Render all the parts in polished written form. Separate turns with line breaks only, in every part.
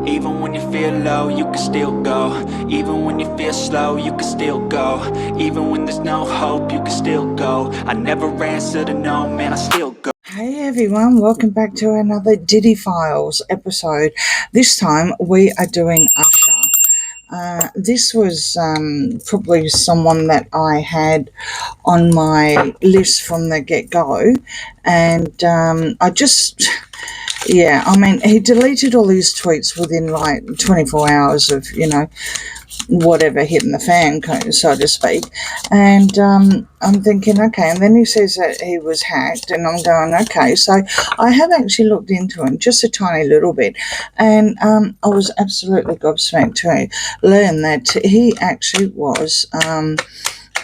Even when you feel low, you can still go. Even when you feel slow, you can still go. Even when there's no hope, you can still go. I never answer to no, man, I still go.
Hey everyone, welcome back to another Diddy Files episode. This time we are doing Usher. This was probably someone that I had on my list from the get-go, and he deleted all his tweets within like 24 hours of, whatever hitting the fan, so to speak. And I'm thinking, okay, and then he says that he was hacked, and I'm going, okay. So I have actually looked into him just a tiny little bit, and I was absolutely gobsmacked to learn that he actually was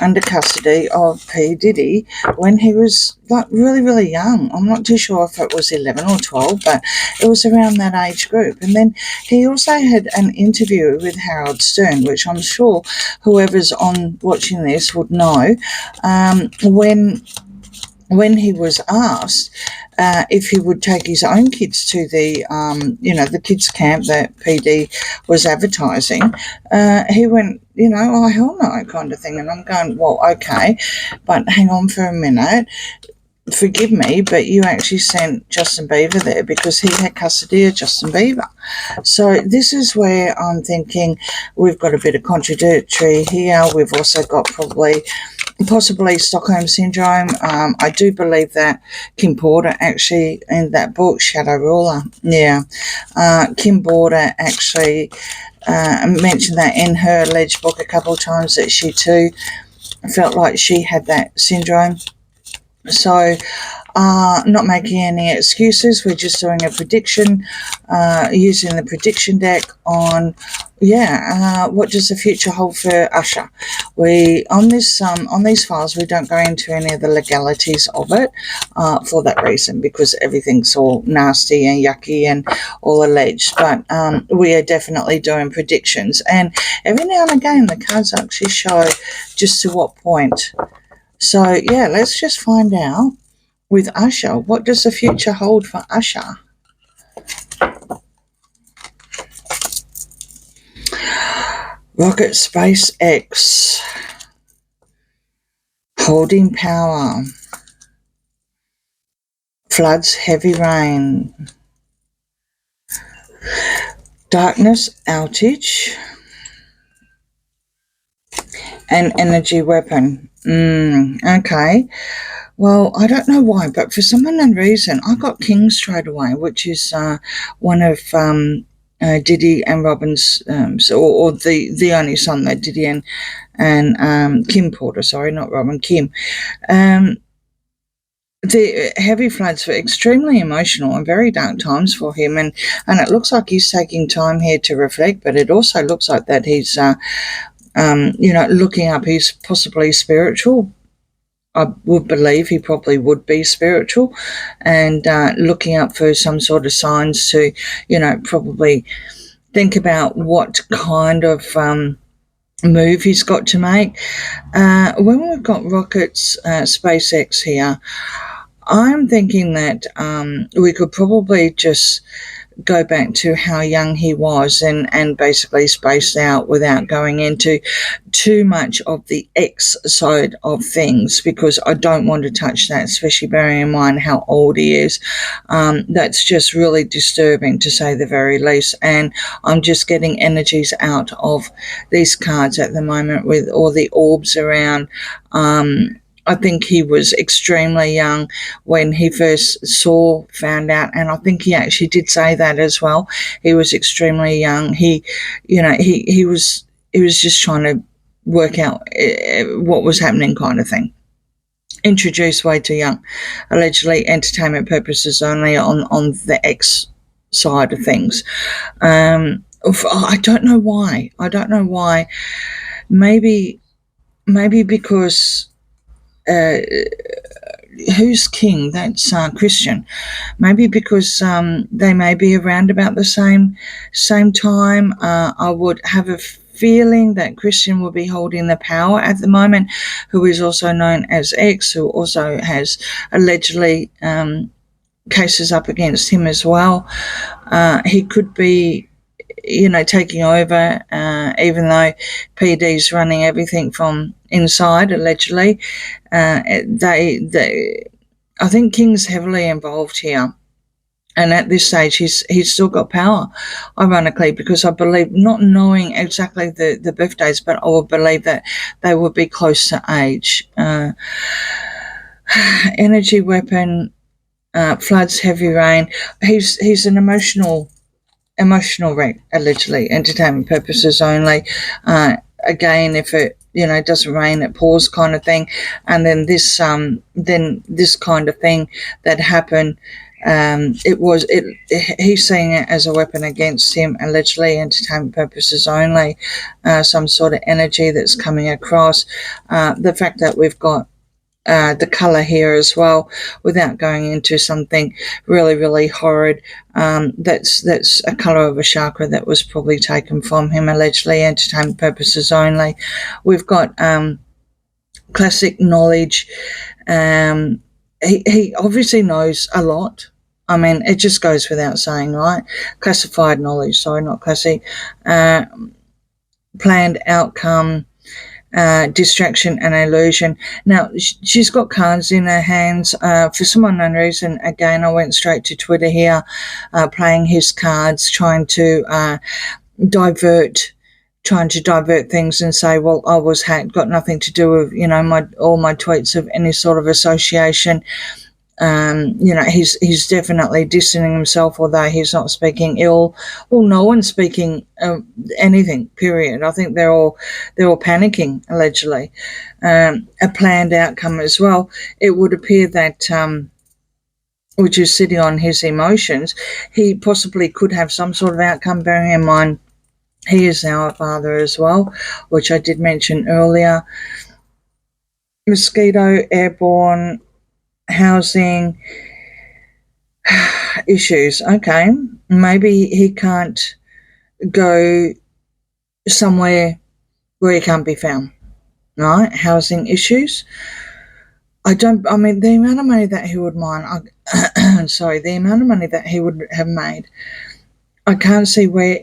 under custody of P Diddy when he was like really, really young. I'm not too sure if it was 11 or 12, but it was around that age group. And then he also had an interview with Howard Stern, which I'm sure whoever's on watching this would know, when he was asked if he would take his own kids to the kids camp that PD was advertising, he went, oh, hell no, kind of thing. And I'm going, well, okay, but hang on for a minute. Forgive me, but you actually sent Justin Bieber there because he had custody of Justin Bieber. So this is where I'm thinking we've got a bit of contradictory here. We've also got possibly Stockholm Syndrome. I do believe that Kim Porter actually, in that book, Shadow Ruler, Kim Porter actually mentioned that in her alleged book a couple of times, that she too felt like she had that syndrome. So, not making any excuses, we're just doing a prediction, using the prediction deck on, what does the future hold for Usher? On these files, we don't go into any of the legalities of it, for that reason, because everything's all nasty and yucky and all alleged. But we are definitely doing predictions, and every now and again, the cards actually show just to what point. So, let's just find out with Usher. What does the future hold for Usher? Rocket SpaceX. Holding power. Floods, heavy rain. Darkness, outage. An energy weapon. Okay. Well, I don't know why, but for some unknown reason, I got King straight away, which is one of Diddy and Robin's, or the only son that Diddy and Kim Porter, sorry, not Robin, Kim. The heavy floods were extremely emotional and very dark times for him, and it looks like he's taking time here to reflect, but it also looks like that he's looking up. He's possibly spiritual. I would believe he probably would be spiritual, and looking up for some sort of signs to, probably think about what kind of move he's got to make. When we've got rockets, SpaceX here, I'm thinking that we could probably just go back to how young he was and basically spaced out without going into too much of the X side of things, because I don't want to touch that, especially bearing in mind how old he is. That's just really disturbing, to say the very least. And I'm just getting energies out of these cards at the moment with all the orbs around. I think he was extremely young when he first found out, and I think he actually did say that as well. He was extremely young. He was just trying to work out what was happening, kind of thing. Introduced way too young, allegedly entertainment purposes only on the X side of things. I don't know why. Maybe because. Who's king? That's Christian. Maybe because they may be around about the same time. I would have a feeling that Christian will be holding the power at the moment, who is also known as X, who also has allegedly cases up against him as well. He could be taking over, even though PD's running everything from inside, allegedly. I think King's heavily involved here. And at this stage, he's still got power, ironically, because I believe, not knowing exactly the birthdays, but I would believe that they would be close to age. Energy weapon, floods, heavy rain. He's an emotional wreck, allegedly, entertainment purposes only. Again, if it doesn't rain, it pours, kind of thing. And then this kind of thing that happened. He's seeing it as a weapon against him, allegedly, entertainment purposes only. Some sort of energy that's coming across. The fact that we've got the colour here as well, without going into something really, really horrid. That's a colour of a chakra that was probably taken from him, allegedly, entertainment purposes only. We've got classic knowledge. He obviously knows a lot. I mean, it just goes without saying, right? Classified knowledge, sorry, not classic. Planned outcome, distraction and illusion. Now, she's got cards in her hands. For some unknown reason, again, I went straight to Twitter here, playing his cards, trying to divert things and say, well, I was hacked, got nothing to do with, all my tweets of any sort of association. He's definitely distancing himself, although he's not speaking ill. Well, no one's speaking anything, period. I think they're all panicking, allegedly. A planned outcome as well. It would appear that, which is sitting on his emotions, he possibly could have some sort of outcome, bearing in mind he is now a father as well, which I did mention earlier. Mosquito, airborne, housing issues. Okay, maybe he can't go somewhere where he can't be found, right? Housing issues. The amount of money that he would mine, the amount of money that he would have made, I can't see where,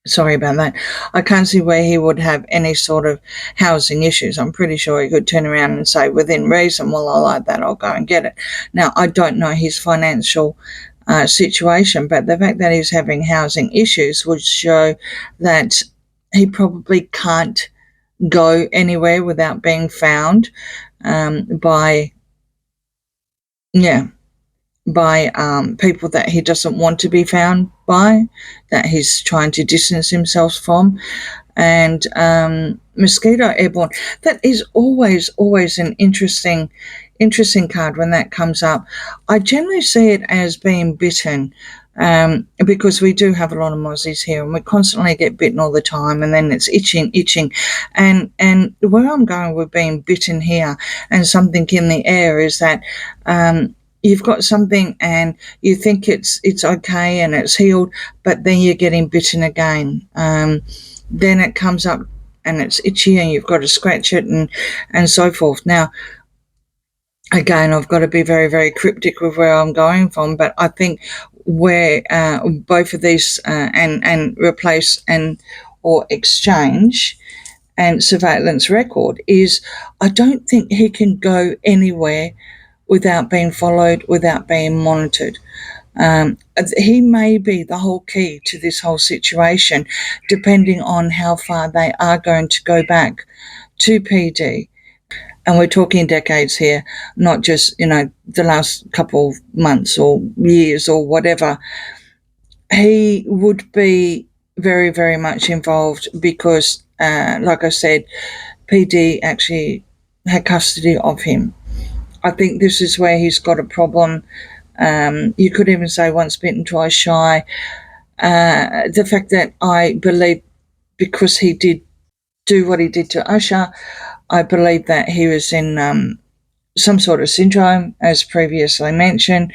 sorry about that. I can't see where he would have any sort of housing issues. I'm pretty sure he could turn around and say, within reason, well, I like that, I'll go and get it. Now, I don't know his financial situation, but the fact that he's having housing issues would show that he probably can't go anywhere without being found by people that he doesn't want to be found by, that he's trying to distance himself from. And mosquito, airborne, that is always an interesting card when that comes up. I generally see it as being bitten, because we do have a lot of mozzies here and we constantly get bitten all the time, and then it's itching. And where I'm going with being bitten here and something in the air is that you've got something and you think it's okay and it's healed, but then you're getting bitten again. Then it comes up and it's itchy and you've got to scratch it and so forth. Now, again, I've got to be very, very cryptic with where I'm going from, but I think where both of these and replace and or exchange and surveillance record is, I don't think he can go anywhere without being followed, without being monitored. He may be the whole key to this whole situation, depending on how far they are going to go back to PD. And we're talking decades here, not just, the last couple of months or years or whatever. He would be very, very much involved because, like I said, PD actually had custody of him. I think this is where he's got a problem. You could even say once bitten, twice shy. The fact that I believe, because he did do what he did to Usher, I believe that he was in some sort of syndrome, as previously mentioned,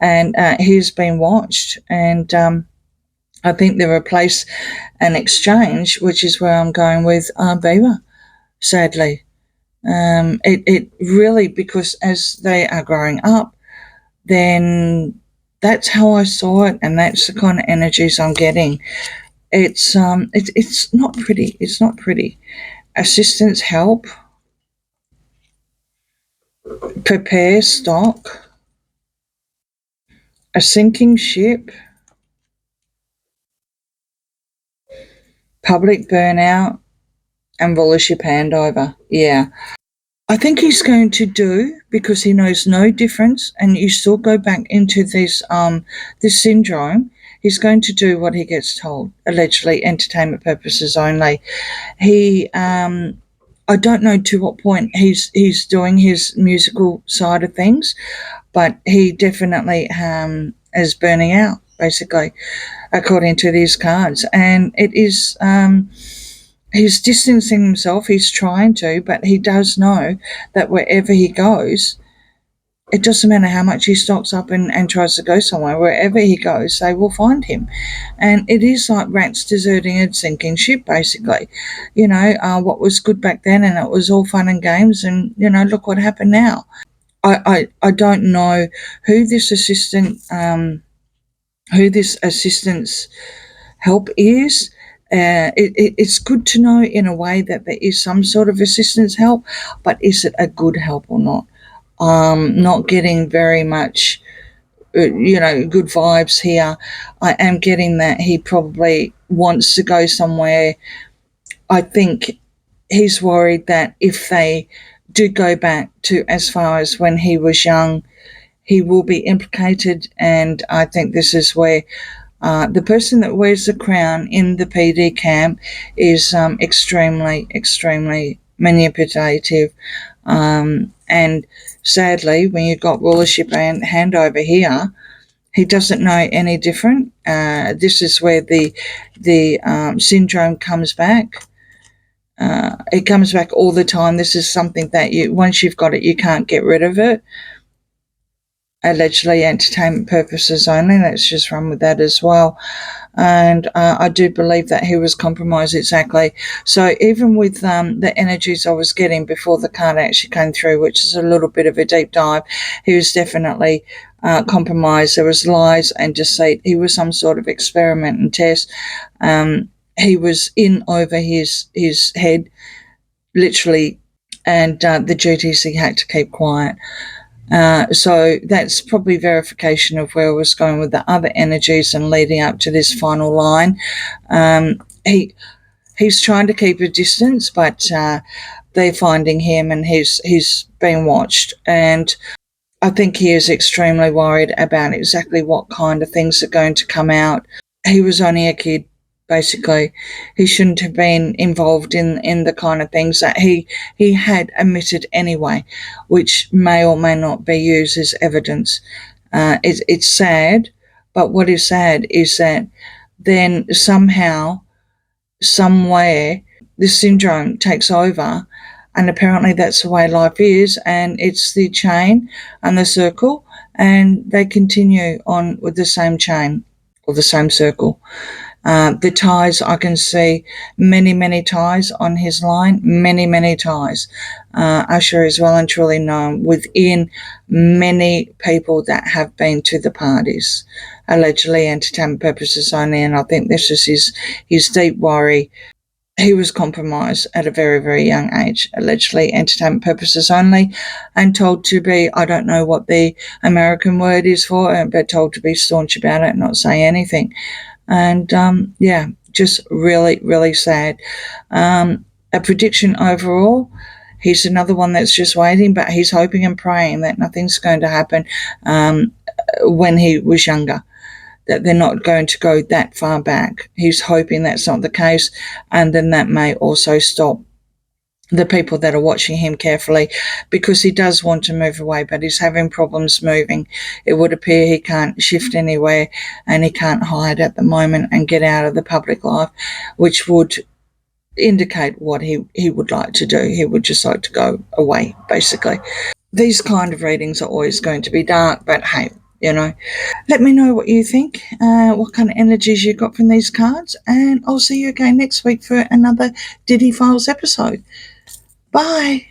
and he's been watched. And I think they replace an exchange, which is where I'm going with Beaver, sadly. It really, because as they are growing up, then That's how I saw it, and that's the kind of energies I'm getting. It's not pretty. It's not pretty. Assistance, help, prepare, stock, a sinking ship, public burnout, and rulership handover. Yeah. I think he's going to do, because he knows no difference, and you still go back into this syndrome. He's going to do what he gets told, allegedly entertainment purposes only. He I don't know to what point he's doing his musical side of things, but he definitely is burning out, basically, according to these cards. And it is he's distancing himself, he's trying to, but he does know that wherever he goes, it doesn't matter how much he stocks up and tries to go somewhere, wherever he goes, they will find him. And it is like rats deserting a sinking ship, basically. What was good back then, and it was all fun and games, and, look what happened now. I don't know who this assistant's help is. It's good to know in a way that there is some sort of assistance help, but is it a good help or not? Not getting very much, good vibes here. I am getting that he probably wants to go somewhere. I think he's worried that if they do go back to as far as when he was young, he will be implicated. And I think this is where the person that wears the crown in the PD camp is extremely, extremely manipulative. And sadly, when you've got rulership and handover here, he doesn't know any different. This is where the syndrome comes back. It comes back all the time. This is something that once you've got it, you can't get rid of it. Allegedly entertainment purposes only. Let's just run with that as well. And I do believe that he was compromised, exactly. So even with the energies I was getting before the card actually came through, which is a little bit of a deep dive, he was definitely compromised. There was lies and deceit. He was some sort of experiment and test. He was in over his head, literally, and the duties he had to keep quiet. So that's probably verification of where I was going with the other energies and leading up to this final line. He's trying to keep a distance, but they're finding him, and he's being watched. And I think he is extremely worried about exactly what kind of things are going to come out. He was only a kid. Basically, he shouldn't have been involved in the kind of things that he had admitted anyway, which may or may not be used as evidence. It's sad, but what is sad is that then somehow, somewhere, this syndrome takes over, and apparently that's the way life is, and it's the chain and the circle, and they continue on with the same chain or the same circle. The ties, I can see many, many ties on his line, many, many ties. Usher is well and truly known within many people that have been to the parties, allegedly entertainment purposes only, and I think this is his deep worry. He was compromised at a very, very young age, allegedly entertainment purposes only, and told to be, I don't know what the American word is for it, but told to be staunch about it and not say anything. And just really, really sad. A prediction overall, he's another one that's just waiting, but he's hoping and praying that nothing's going to happen when he was younger, that they're not going to go that far back. He's hoping that's not the case, and then that may also stop the people that are watching him carefully, because he does want to move away, but he's having problems moving. It would appear he can't shift anywhere, and he can't hide at the moment and get out of the public life, which would indicate what he would like to do. He would just like to go away, basically. These kind of readings are always going to be dark, but hey, let me know what you think, what kind of energies you got from these cards, and I'll see you again next week for another Diddy Files episode. Bye.